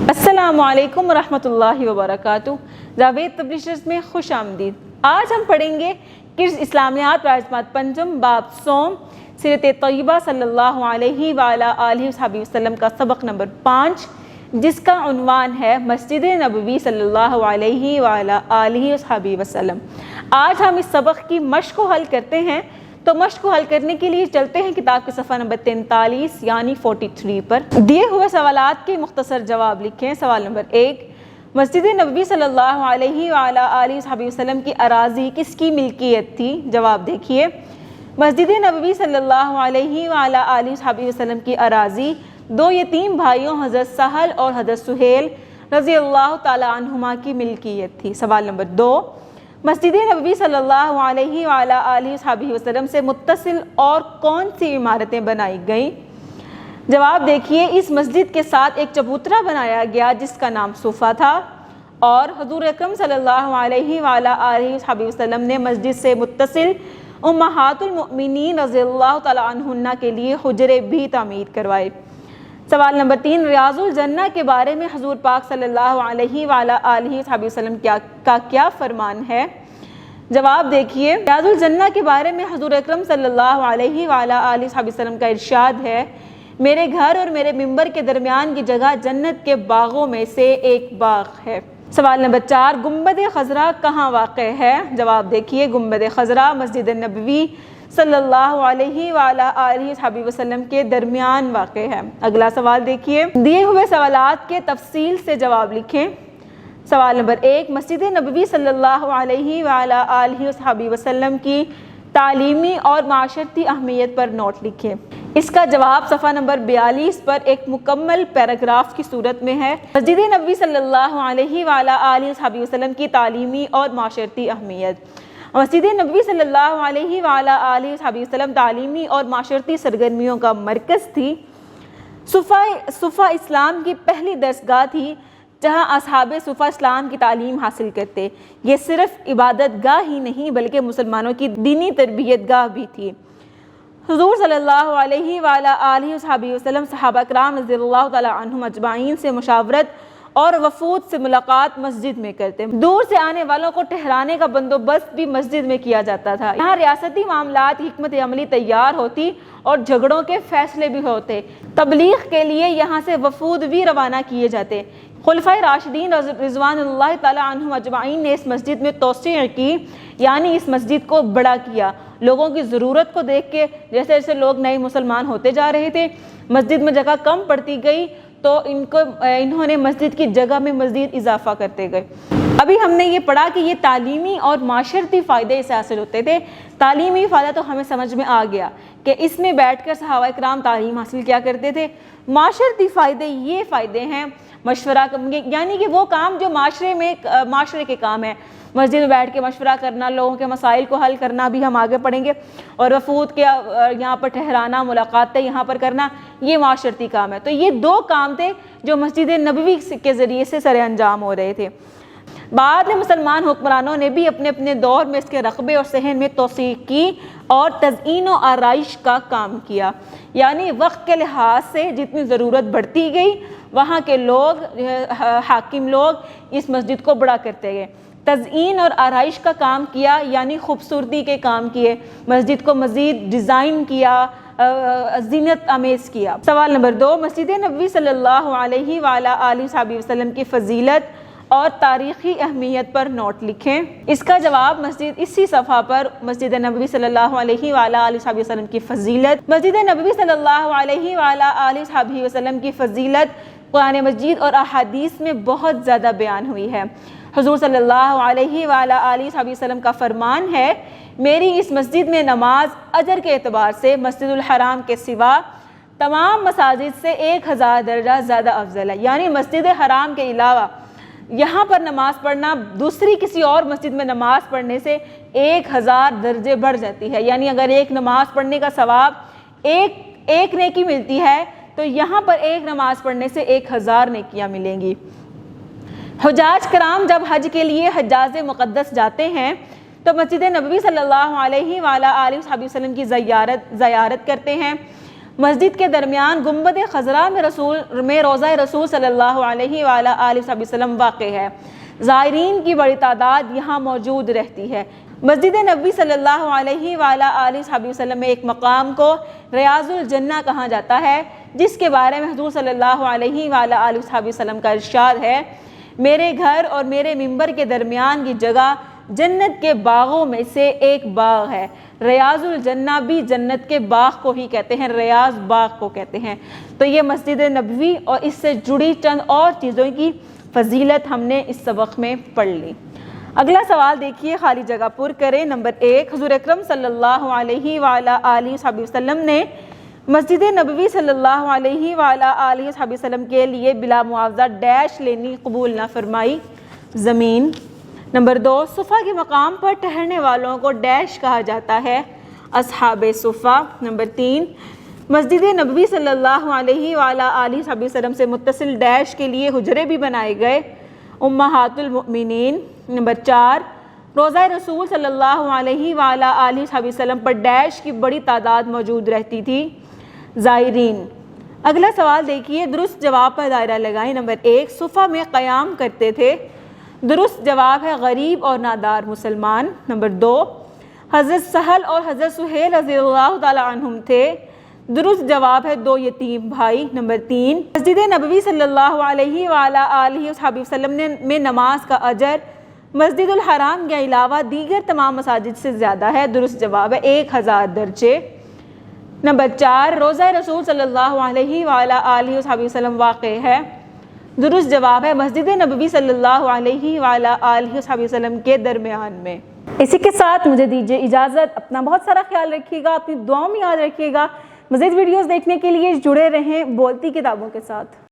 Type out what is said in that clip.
السلام علیکم ورحمۃ اللہ وبرکاتہ۔ جاوید پبلشرز میں خوش آمدید۔ آج ہم پڑھیں گے کرز اسلامیات و اعتماد پنجم باب صوم سیرت طیبہ صلی اللہ علیہ وآلہ آلہ وصحبہ وسلم کا سبق نمبر 5، جس کا عنوان ہے مسجد نبوی صلی اللہ علیہ وآلہ آلہ وصحبہ وسلم۔ آج ہم اس سبق کی مشق کو حل کرتے ہیں، تو مشق کو حل کرنے کے لیے چلتے ہیں کتاب کے صفحہ نمبر 43 یعنی 43 پر۔ دیے ہوئے سوالات کے مختصر جواب لکھیں۔ سوال نمبر 1، مسجد نبوی صلی اللہ علیہ وآلہ آلہ وصحبہ وسلم کی اراضی کس کی ملکیت تھی؟ جواب دیکھیے، مسجد نبوی صلی اللہ علیہ وآلہ آلہ وصحبہ وسلم کی اراضی دو یتیم بھائیوں حضرت سہل اور حضرت سہیل رضی اللہ تعالی عنہما کی ملکیت تھی۔ سوال نمبر 2، مسجد نبوی صلی اللہ علیہ وآلہ آلہ وصحبہ وسلم سے متصل اور کون سی عمارتیں بنائی گئیں؟ جواب دیکھیے، اس مسجد کے ساتھ ایک چبوترا بنایا گیا جس کا نام صفا تھا، اور حضور اکرم صلی اللہ علیہ وآلہ آلہ وصحبہ وسلم نے مسجد سے متصل امہات المؤمنین رضی اللہ تعالی عنہن کے لیے حجرے بھی تعمیر کروائے۔ سوال نمبر 3، ریاض الجنہ کے بارے میں حضور پاک صلی اللہ علیہ وآلہ آلہ وصحبہ وسلم کا کیا فرمان ہے؟ جواب دیکھیے، ریاض الجنہ کے بارے میں حضور اکرم صلی اللہ علیہ وآلہ آلہ وصحبہ وسلم کا ارشاد ہے، میرے گھر اور میرے ممبر کے درمیان کی جگہ جنت کے باغوں میں سے ایک باغ ہے۔ سوال نمبر 4، گنبد خضرا کہاں واقع ہے؟ جواب دیکھیے، گنبد خضرا مسجد نبوی صلی اللہ علیہ وآلہ آلہ وصحبہ وسلم کے درمیان واقع ہے۔ اگلا سوال دیکھیے، دیے ہوئے سوالات کے تفصیل سے جواب لکھیں۔ سوال نمبر 1، مسجد نبوی صلی اللہ علیہ وآلہ آلہ وصحبہ وسلم کی تعلیمی اور معاشرتی اہمیت پر نوٹ لکھیں۔ اس کا جواب صفحہ نمبر 42 پر ایک مکمل پیراگراف کی صورت میں ہے۔ مسجد نبوی صلی اللہ علیہ وآلہ آلہ وصحبہ وسلم کی تعلیمی اور معاشرتی اہمیت۔ مسجد نبوی صلی اللہ علیہ وآلہ آلہ وصحبہ وسلم تعلیمی اور معاشرتی سرگرمیوں کا مرکز تھی۔ صفا اسلام کی پہلی درسگاہ تھی جہاں اصحاب صفا اسلام کی تعلیم حاصل کرتے۔ یہ صرف عبادت گاہ ہی نہیں بلکہ مسلمانوں کی دینی تربیت گاہ بھی تھی۔ حضور صلی اللہ علیہ وآلہ آلہ وصحبہ وسلم صحابہ کرام رضی اللہ تعالی عنہم اجمعین سے مشاورت اور وفود سے ملاقات مسجد میں کرتے۔ دور سے آنے والوں کو ٹھہرانے کا بندوبست بھی مسجد میں کیا جاتا تھا۔ یہاں ریاستی معاملات کی حکمت عملی تیار ہوتی اور جھگڑوں کے فیصلے بھی ہوتے۔ تبلیغ کے لیے یہاں سے وفود بھی روانہ کیے جاتے۔ خلفائے راشدین رضوان اللہ تعالی عنہم اجمعین نے اس مسجد میں توسیع کی، یعنی اس مسجد کو بڑا کیا۔ لوگوں کی ضرورت کو دیکھ کے جیسے جیسے لوگ نئے مسلمان ہوتے جا رہے تھے، مسجد میں جگہ کم پڑتی گئی، تو انہوں نے مسجد کی جگہ میں مزید اضافہ کرتے گئے۔ ابھی ہم نے یہ پڑھا کہ یہ تعلیمی اور معاشرتی فائدے اسے حاصل ہوتے تھے۔ تعلیمی فائدہ تو ہمیں سمجھ میں آ گیا کہ اس میں بیٹھ کر صحابہ کرام تعلیم حاصل کیا کرتے تھے۔ معاشرتی فائدے یہ فائدے ہیں، مشورہ یعنی کہ وہ کام جو معاشرے کے کام ہیں، مسجد میں بیٹھ کے مشورہ کرنا، لوگوں کے مسائل کو حل کرنا بھی ہم آگے پڑھیں گے، اور وفود کے یہاں پر ٹھہرانا، ملاقاتیں یہاں پر کرنا، یہ معاشرتی کام ہے۔ تو یہ دو کام تھے جو مسجد نبوی کے ذریعے سے سر انجام ہو رہے تھے۔ بعد میں مسلمان حکمرانوں نے بھی اپنے اپنے دور میں اس کے رقبے اور صحن میں توسیع کی اور تزئین و آرائش کا کام کیا، یعنی وقت کے لحاظ سے جتنی ضرورت بڑھتی گئی وہاں کے لوگ، حاکم لوگ اس مسجد کو بڑا کرتے گئے۔ تزئین اور آرائش کا کام کیا یعنی خوبصورتی کے کام کیے، مسجد کو مزید ڈیزائن کیا، زینت آمیز کیا۔ سوال نمبر 2، مسجد نبوی صلی اللہ علیہ وآلہ آلہ وصحبہ وسلم کی فضیلت اور تاریخی اہمیت پر نوٹ لکھیں۔ اس کا جواب اسی صفحہ پر مسجد نبوی صلی اللہ علیہ وآلہ آلہ وصحبہ وسلم کی فضیلت۔ مسجد نبوی صلی اللہ علیہ وآلہ آلہ وصحبہ وسلم کی فضیلت قرآن مجید اور احادیث میں بہت زیادہ بیان ہوئی ہے۔ حضور صلی اللہ علیہ وآلہ آلہ وصحبہ وسلم کا فرمان ہے، میری اس مسجد میں نماز اجر کے اعتبار سے مسجد الحرام کے سوا تمام مساجد سے 1000 درجہ زیادہ افضل ہے، یعنی مسجد حرام کے علاوہ یہاں پر نماز پڑھنا دوسری کسی اور مسجد میں نماز پڑھنے سے 1000 درجے بڑھ جاتی ہے، یعنی اگر ایک نماز پڑھنے کا ثواب ایک نیکی ملتی ہے تو یہاں پر ایک نماز پڑھنے سے 1000 نیکیاں ملیں گی۔ حجاج کرام جب حج کے لیے حجاز مقدس جاتے ہیں تو مسجد نبوی صلی اللہ علیہ وآلہ آلہ وصحبہ وسلم کی زیارت کرتے ہیں۔ مسجد کے درمیان گنبد خضرا میں روضہ رسول صلی اللہ علیہ وآلہ وسلم واقع ہے۔ زائرین کی بڑی تعداد یہاں موجود رہتی ہے۔ مسجد نبوی صلی اللہ علیہ وآلہ وسلم میں ایک مقام کو ریاض الجنہ کہا جاتا ہے، جس کے بارے میں حضور صلی اللہ علیہ وآلہ وسلم کا ارشاد ہے، میرے گھر اور میرے منبر کے درمیان کی جگہ جنت کے باغوں میں سے ایک باغ ہے۔ ریاض الجنہ بھی جنت کے باغ کو ہی کہتے ہیں، ریاض باغ کو کہتے ہیں۔ تو یہ مسجد نبوی اور اس سے جڑی چند اور چیزوں کی فضیلت ہم نے اس سبق میں پڑھ لی۔ اگلا سوال دیکھیے، خالی جگہ پر کریں۔ نمبر 1، حضور اکرم صلی اللہ علیہ وآلہ وسلم نے مسجد نبوی صلی اللہ علیہ وآلہ وسلم کے لیے بلا معاوضہ ڈیش لینی قبول نہ فرمائی؟ زمین۔ نمبر 2، صفا کے مقام پر ٹھہرنے والوں کو ڈیش کہا جاتا ہے؟ اصحاب صفا۔ نمبر 3، مسجد نبوی صلی اللہ علیہ وآلہ وسلم سے متصل ڈیش کے لیے حجرے بھی بنائے گئے؟ امہات المؤمنین۔ نمبر 4، روضہ رسول صلی اللہ علیہ وآلہ وسلم پر ڈیش کی بڑی تعداد موجود رہتی تھی؟ زائرین۔ اگلا سوال دیکھیے، درست جواب پر دائرہ لگائیں۔ نمبر 1، صفا میں قیام کرتے تھے؟ درست جواب ہے غریب اور نادار مسلمان۔ نمبر 2، حضرت سہل اور حضرت سہیل رضی اللہ تعالی عنہم تھے؟ درست جواب ہے 2 یتیم بھائی۔ نمبر 3، مسجد نبوی صلی اللہ علیہ وآلہ وسلم میں نماز کا اجر مسجد الحرام کے علاوہ دیگر تمام مساجد سے زیادہ ہے؟ درست جواب ہے 1000 درجے۔ نمبر 4، روضہ رسول صلی اللہ علیہ وآلہ وسلم واقع ہے؟ درست جواب ہے مسجد نبوی صلی اللہ علیہ وآلہ وسلم کے درمیان میں۔ اسی کے ساتھ مجھے دیجیے اجازت، اپنا بہت سارا خیال رکھیے گا، اپنی دعاؤں میں یاد رکھیے گا۔ مزید ویڈیوز دیکھنے کے لیے جڑے رہیں بولتی کتابوں کے ساتھ۔